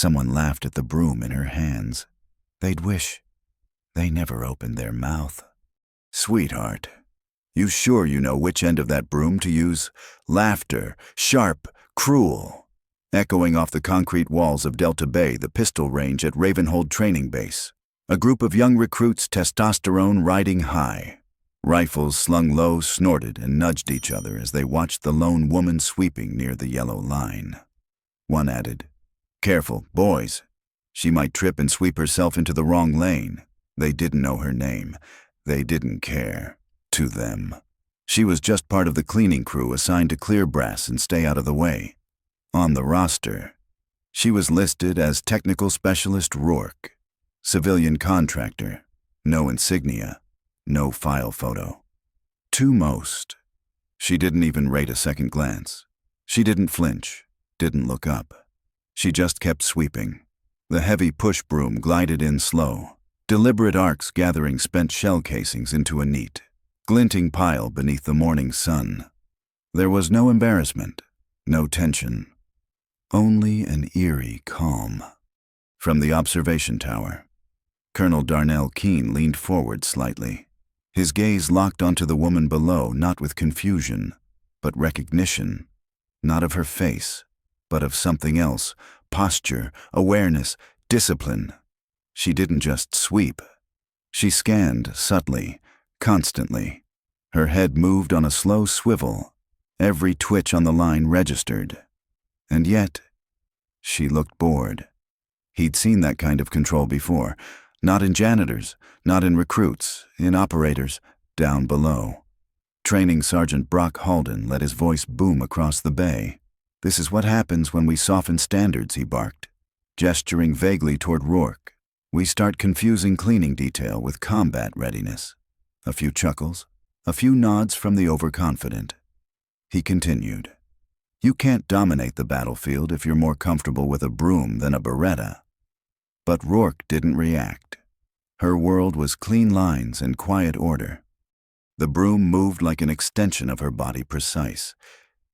Someone laughed at the broom in her hands. They'd wish they never opened their mouth. "Sweetheart, you sure you know which end of that broom to use?" Laughter, sharp, cruel, echoing off the concrete walls of Delta Bay, the pistol range at Ravenhold Training Base. A group of young recruits, testosterone riding high. Rifles slung low snorted and nudged each other as they watched the lone woman sweeping near the yellow line. One added, "Careful, boys. She might trip and sweep herself into the wrong lane." They didn't know her name. They didn't care. To them, she was just part of the cleaning crew assigned to clear brass and stay out of the way. On the roster, she was listed as Technical Specialist Rourke, civilian contractor, no insignia, no file photo. To most, she didn't even rate a second glance. She didn't flinch, didn't look up. She just kept sweeping. The heavy push broom glided in slow, deliberate arcs gathering spent shell casings into a neat, glinting pile beneath the morning sun. There was no embarrassment, no tension, only an eerie calm. From the observation tower, Colonel Darnell Keene leaned forward slightly. His gaze locked onto the woman below, not with confusion, but recognition. Not of her face, but of something else. Posture, awareness, discipline. She didn't just sweep. She scanned subtly, constantly. Her head moved on a slow swivel. Every twitch on the line registered. And yet, she looked bored. He'd seen that kind of control before. Not in janitors, not in recruits, in operators, down below. Training Sergeant Brock Halden let his voice boom across the bay. "This is what happens when we soften standards," he barked, gesturing vaguely toward Rourke. "We start confusing cleaning detail with combat readiness." A few chuckles, a few nods from the overconfident. He continued, "You can't dominate the battlefield if you're more comfortable with a broom than a Beretta." But Rourke didn't react. Her world was clean lines and quiet order. The broom moved like an extension of her body, precise,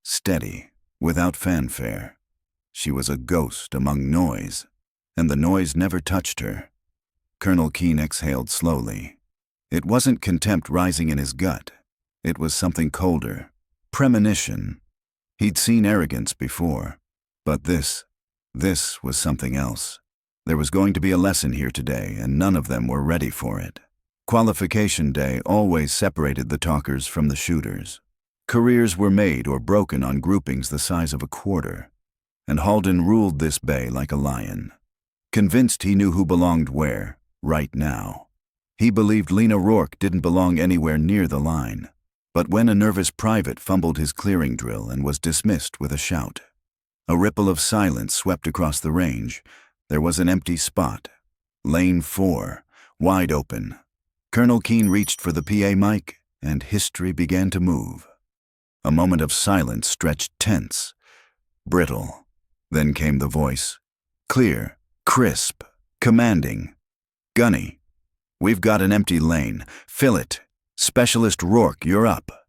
steady, without fanfare. She was a ghost among noise, and the noise never touched her. Colonel Keene exhaled slowly. It wasn't contempt rising in his gut. It was something colder, premonition. He'd seen arrogance before, but this was something else. There was going to be a lesson here today, and none of them were ready for it. Qualification day always separated the talkers from the shooters. Careers were made or broken on groupings the size of a quarter, and Halden ruled this bay like a lion. Convinced he knew who belonged where, right now. He believed Lena Rourke didn't belong anywhere near the line. But when a nervous private fumbled his clearing drill and was dismissed with a shout, a ripple of silence swept across the range. There was an empty spot. Lane 4, wide open. Colonel Keene reached for the PA mic, and history began to move. A moment of silence stretched tense, brittle. Then came the voice. Clear, crisp, commanding. "Gunny, we've got an empty lane. Fill it. Specialist Rourke, you're up."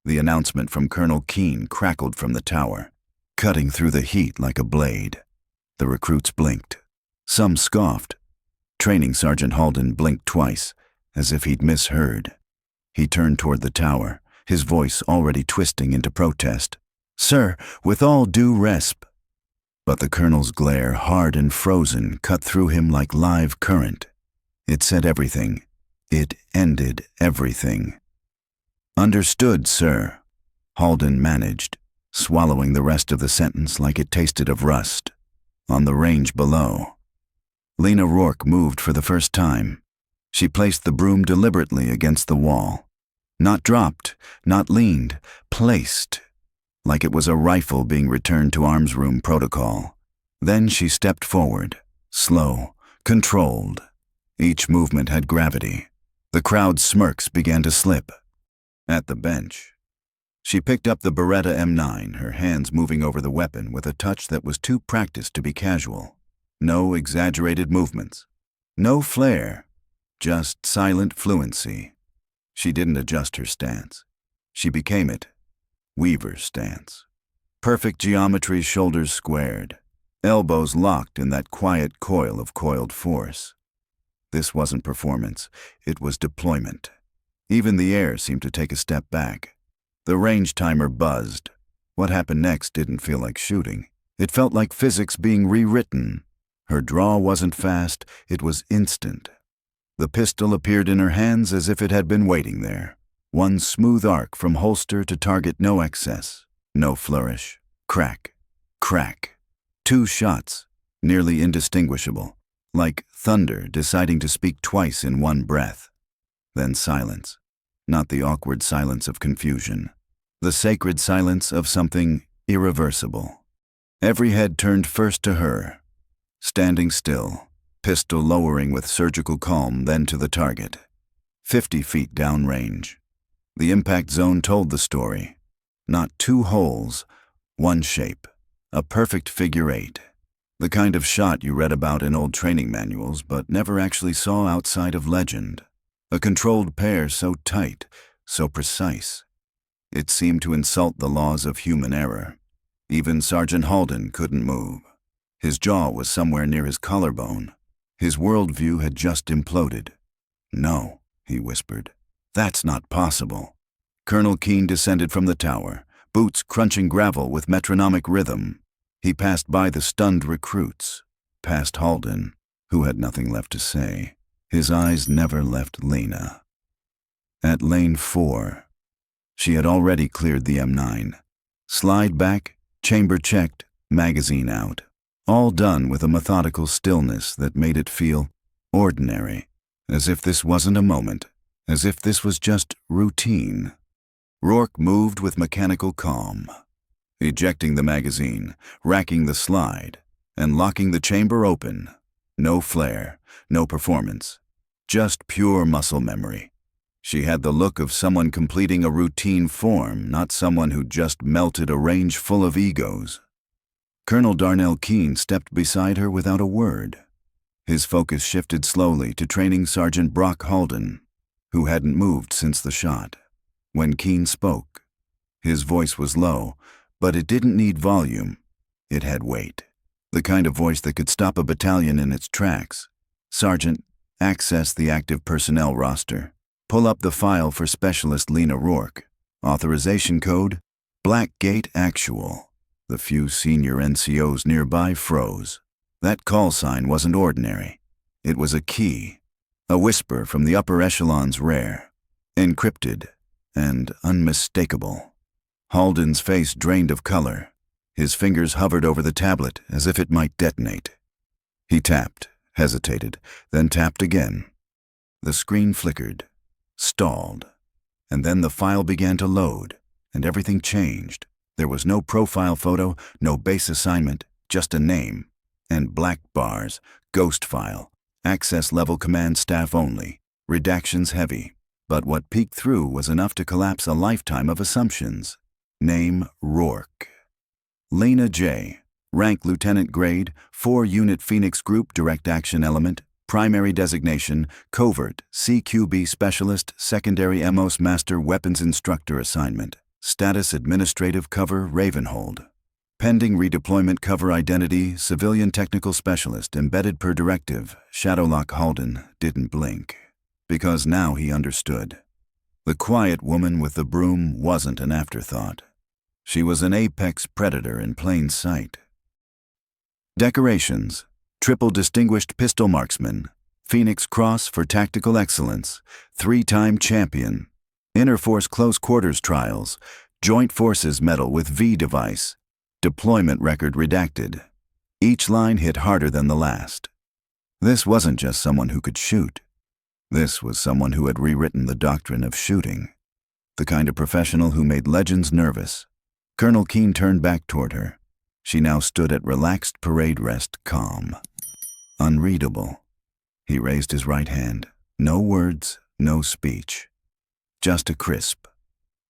The announcement from Colonel Keene crackled from the tower, cutting through the heat like a blade. The recruits blinked. Some scoffed. Training Sergeant Halden blinked twice, as if he'd misheard. He turned toward the tower, his voice already twisting into protest. "Sir, with all due resp." But the colonel's glare, hard and frozen, cut through him like live current. It said everything. It ended everything. "Understood, sir," Halden managed, swallowing the rest of the sentence like it tasted of rust. On the range below, Lena Rourke moved for the first time. She placed the broom deliberately against the wall. Not dropped, not leaned, placed, like it was a rifle being returned to arms room protocol. Then she stepped forward, slow, controlled. Each movement had gravity. The crowd's smirks began to slip. At the bench, she picked up the Beretta M9, her hands moving over the weapon with a touch that was too practiced to be casual. No exaggerated movements. No flair. Just silent fluency. She didn't adjust her stance. She became it. Weaver's stance. Perfect geometry, shoulders squared. elbows locked in that quiet coil of coiled force. This wasn't performance, it was deployment. Even the air seemed to take a step back. The range timer buzzed. What happened next didn't feel like shooting. It felt like physics being rewritten. Her draw wasn't fast, it was instant. The pistol appeared in her hands as if it had been waiting there. One smooth arc from holster to target, no excess, no flourish. Crack, crack. 2 shots, nearly indistinguishable, like thunder deciding to speak twice in one breath. Then silence, not the awkward silence of confusion, the sacred silence of something irreversible. Every head turned first to her, standing still, pistol lowering with surgical calm, then to the target. 50 feet downrange. The impact zone told the story. Not 2 holes, one shape. A perfect figure 8. The kind of shot you read about in old training manuals but never actually saw outside of legend. A controlled pair so tight, so precise. It seemed to insult the laws of human error. Even Sergeant Halden couldn't move. His jaw was somewhere near his collarbone. His worldview had just imploded. "No," he whispered. "That's not possible." Colonel Keene descended from the tower, boots crunching gravel with metronomic rhythm. He passed by the stunned recruits, past Halden, who had nothing left to say. His eyes never left Lena. At lane 4, she had already cleared the M9. Slide back, chamber checked, magazine out. All done with a methodical stillness that made it feel ordinary, as if this wasn't a moment, as if this was just routine. Rourke moved with mechanical calm, ejecting the magazine, racking the slide, and locking the chamber open. No flair, no performance, just pure muscle memory. She had the look of someone completing a routine form, not someone who just melted a range full of egos. Colonel Darnell Keene stepped beside her without a word. His focus shifted slowly to Training Sergeant Brock Halden, who hadn't moved since the shot. When Keene spoke, his voice was low, but it didn't need volume. It had weight. The kind of voice that could stop a battalion in its tracks. "Sergeant, access the active personnel roster. Pull up the file for Specialist Lena Rourke. Authorization code, Blackgate Actual." The few senior NCOs nearby froze. That call sign wasn't ordinary. It was a key, a whisper from the upper echelons rare, encrypted and unmistakable. Halden's face drained of color. His fingers hovered over the tablet as if it might detonate. He tapped, hesitated, then tapped again. The screen flickered, stalled, and then the file began to load, and everything changed. There was no profile photo, no base assignment, just a name, and black bars, ghost file, access level command staff only, redactions heavy. But what peeked through was enough to collapse a lifetime of assumptions. Name Rourke. Lena J. Rank Lieutenant Grade, 4-Unit Phoenix Group Direct Action Element. Primary designation, Covert, CQB Specialist, Secondary MOS Master Weapons Instructor Assignment. Status Administrative Cover, Ravenhold. Pending redeployment cover identity, Civilian Technical Specialist, embedded per directive. Shadowlock Halden didn't blink. Because now he understood. The quiet woman with the broom wasn't an afterthought. She was an apex predator in plain sight. Decorations: Triple Distinguished Pistol Marksman, Phoenix Cross for Tactical Excellence, 3-time champion, Interforce Close Quarters Trials, Joint Forces Medal with V device, deployment record redacted. Each line hit harder than the last. This wasn't just someone who could shoot. This was someone who had rewritten the doctrine of shooting. The kind of professional who made legends nervous. Colonel Keene turned back toward her. She now stood at relaxed parade rest, calm. Unreadable. He raised his right hand. No words, no speech. Just a crisp,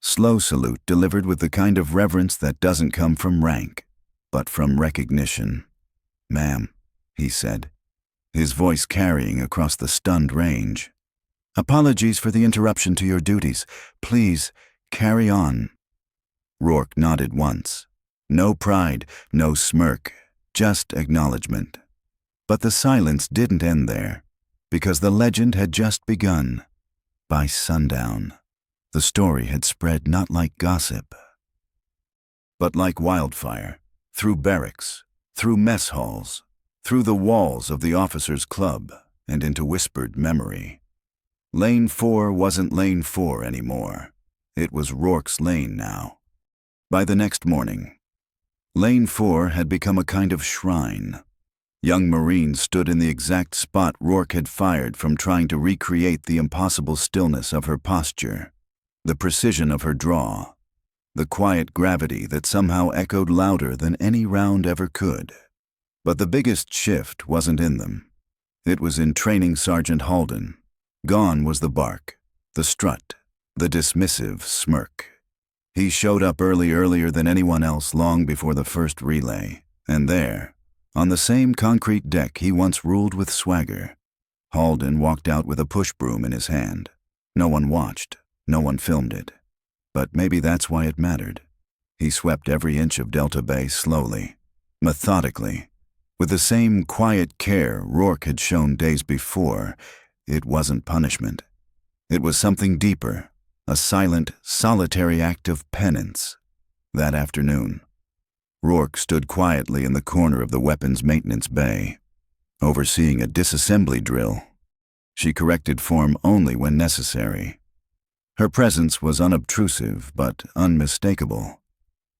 slow salute delivered with the kind of reverence that doesn't come from rank, but from recognition. "Ma'am," he said, his voice carrying across the stunned range. "Apologies for the interruption to your duties. Please, carry on." Rourke nodded once. No pride, no smirk, just acknowledgement. But the silence didn't end there, because the legend had just begun. By sundown, the story had spread not like gossip, but like wildfire, through barracks, through mess halls, through the walls of the officers' club, and into whispered memory. Lane 4 wasn't Lane 4 anymore. It was Rourke's lane now. By the next morning, Lane 4 had become a kind of shrine. Young Marines stood in the exact spot Rourke had fired from, trying to recreate the impossible stillness of her posture, the precision of her draw, the quiet gravity that somehow echoed louder than any round ever could. But the biggest shift wasn't in them. It was in Training Sergeant Halden. Gone was the bark, the strut, the dismissive smirk. He showed up earlier than anyone else, long before the first relay, and there, on the same concrete deck he once ruled with swagger, Halden walked out with a push broom in his hand. No one watched, no one filmed it. But maybe that's why it mattered. He swept every inch of Delta Bay slowly, methodically, with the same quiet care Rourke had shown days before. It wasn't punishment. It was something deeper, a silent, solitary act of penance. That afternoon, Rourke stood quietly in the corner of the weapons maintenance bay, overseeing a disassembly drill. She corrected form only when necessary. Her presence was unobtrusive but unmistakable.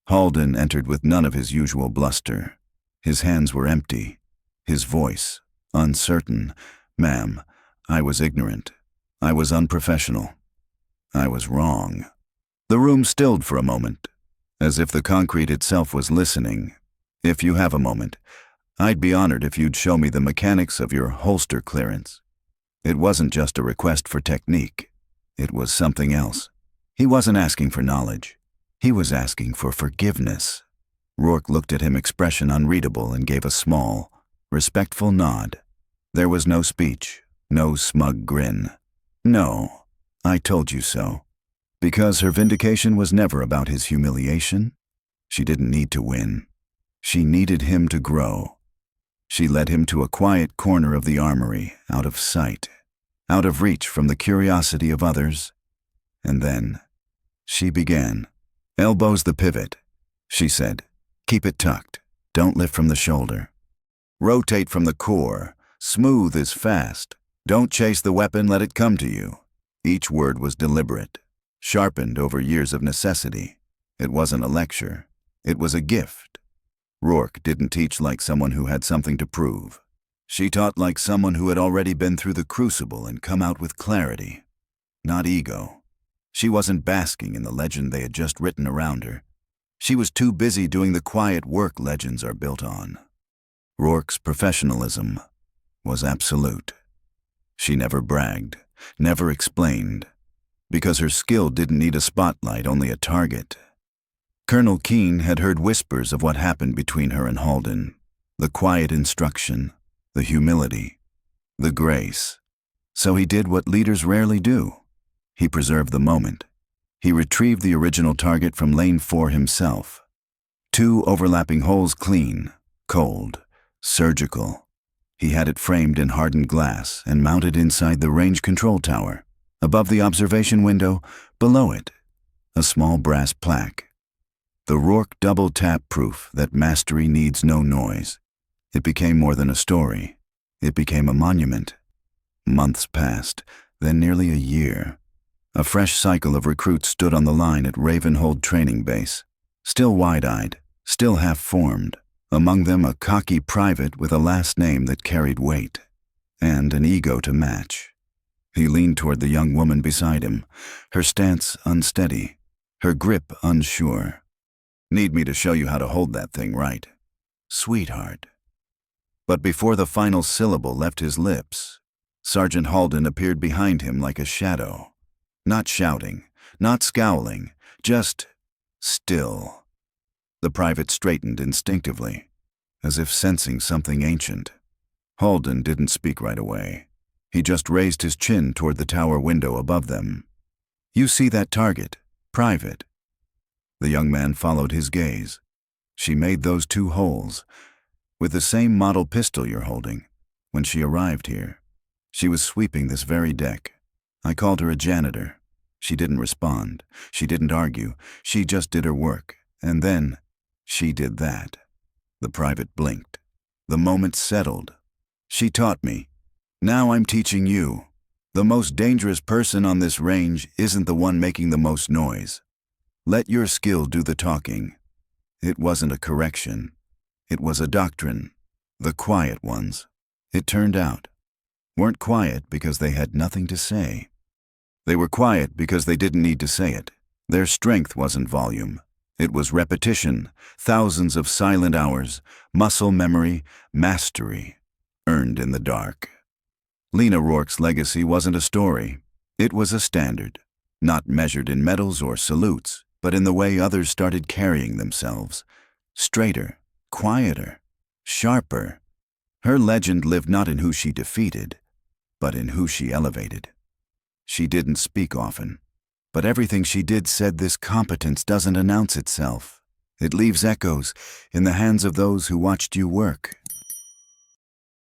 Halden entered with none of his usual bluster. His hands were empty, his voice uncertain. "Ma'am, I was ignorant. I was unprofessional. I was wrong." The room stilled for a moment, as if the concrete itself was listening. "If you have a moment, I'd be honored if you'd show me the mechanics of your holster clearance." It wasn't just a request for technique. It was something else. He wasn't asking for knowledge. He was asking for forgiveness. Rourke looked at him, expression unreadable, and gave a small, respectful nod. There was no speech, no smug grin. "No, I told you so." Because her vindication was never about his humiliation. She didn't need to win. She needed him to grow. She led him to a quiet corner of the armory, out of sight, out of reach from the curiosity of others. And then she began. "Elbows the pivot," she said. "Keep it tucked. Don't lift from the shoulder. Rotate from the core. Smooth is fast. Don't chase the weapon, let it come to you." Each word was deliberate, sharpened over years of necessity. It wasn't a lecture. It was a gift. Rourke didn't teach like someone who had something to prove. She taught like someone who had already been through the crucible and come out with clarity, not ego. She wasn't basking in the legend they had just written around her. She was too busy doing the quiet work legends are built on. Rourke's professionalism was absolute. She never bragged, never explained, because her skill didn't need a spotlight, only a target. Colonel Keene had heard whispers of what happened between her and Halden, the quiet instruction, the humility, the grace. So he did what leaders rarely do. He preserved the moment. He retrieved the original target from Lane 4 himself. 2 overlapping holes, clean, cold, surgical. He had it framed in hardened glass and mounted inside the range control tower. Above the observation window, below it, a small brass plaque. The Rourke double tap proof that mastery needs no noise. It became more than a story. It became a monument. Months passed, then nearly a year. A fresh cycle of recruits stood on the line at Ravenhold Training Base, still wide-eyed, still half-formed. Among them a cocky private with a last name that carried weight, and an ego to match. He leaned toward the young woman beside him, her stance unsteady, her grip unsure. "Need me to show you how to hold that thing right?" "Sweetheart." But before the final syllable left his lips, Sergeant Halden appeared behind him like a shadow. Not shouting, not scowling, just still. The private straightened instinctively, as if sensing something ancient. Halden didn't speak right away. He just raised his chin toward the tower window above them. "You see that target, Private?" The young man followed his gaze. "She made those 2 holes. with the same model pistol you're holding. When she arrived here, she was sweeping this very deck. I called her a janitor. She didn't respond. She didn't argue. She just did her work. And then, she did that. The private blinked. The moment settled. She taught me. Now I'm teaching you. The most dangerous person on this range isn't the one making the most noise. Let your skill do the talking. It wasn't a correction. It was a doctrine. The quiet ones, it turned out, weren't quiet because they had nothing to say. They were quiet because they didn't need to say it. Their strength wasn't volume. It was repetition, thousands of silent hours, muscle memory, mastery, earned in the dark. Lena Rourke's legacy wasn't a story. It was a standard, not measured in medals or salutes, but in the way others started carrying themselves. Straighter, quieter, sharper. Her legend lived not in who she defeated, but in who she elevated. She didn't speak often, but everything she did said this competence doesn't announce itself. It leaves echoes in the hands of those who watched you work.